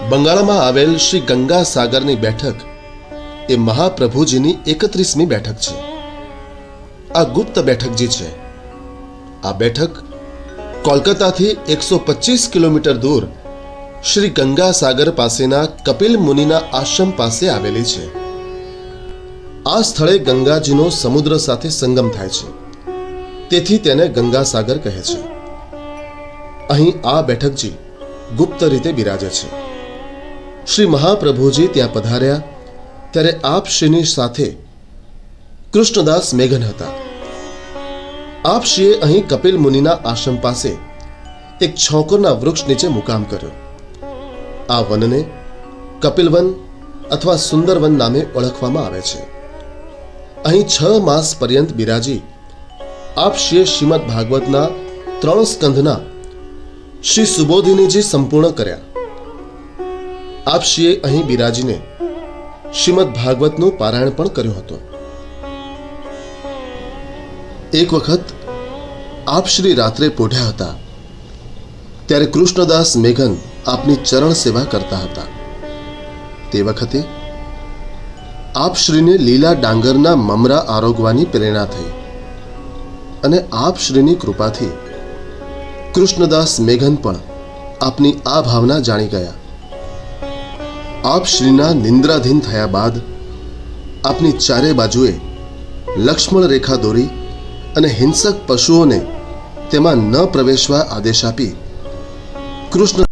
બંગાળમાં આવેલ શ્રી ગંગા સાગરની બેઠક એ મહાપ્રભુજીની 31મી બેઠક છે. આ ગુપ્ત બેઠક જે છે, આ બેઠક કોલકાતાથી 125 કિલોમીટર દૂર શ્રી ગંગા સાગર પાસેના કપિલ મુનિના આશ્રમ પાસે આવેલી છે. આ સ્થળે ગંગાજીનો સમુદ્ર સાથે સંગમ થાય છે, તેથી તેને ગંગા સાગર કહે છે. અહીં આ બેઠકજી ગુપ્ત રીતે બિરાજે છે. શ્રી મહાપ્રભુજી ત્યાં પધાર્યા ત્યારે આપશ્રીની સાથે કૃષ્ણદાસ મેઘન હતા. આપશ્રીએ અહીં કપિલ મુનિના આશ્રમ પાસે એક છોકરના વૃક્ષ નીચે મુકામ કર્યો. આ વનને કપિલવન અથવા સુંદરવન નામે ઓળખવામાં આવે છે. અહીં 6 માસ પર્યંત બિરાજી આપશ્રીએ શ્રીમદ ભાગવતના 3 સ્કંધના શ્રી સુબોધિનીજી સંપૂર્ણ કર્યા. આપશ્રીએ અહીં બિરાજીને શ્રીમદ ભાગવતનું પારાયણ પણ કર્યું હતું. એક વખત આપશ્રી રાત્રે પોઢ્યા હતા ત્યારે કૃષ્ણદાસ મેઘન આપની ચરણ સેવા કરતા હતા. તે વખતે આપશ્રીને લીલા ડાંગરના મમરા આરોગવાની પ્રેરણા થઈ અને આપશ્રીની કૃપાથી કૃષ્ણદાસ મેઘન પણ આપની આ ભાવના જાણી ગયા. આપશ્રીના નિંદ્રાધીન થયા બાદ આપની ચારે બાજુએ લક્ષ્મણ રેખા દોરી અને હિંસક પશુઓને તેમાં ન પ્રવેશવા આદેશ આપી કૃષ્ણ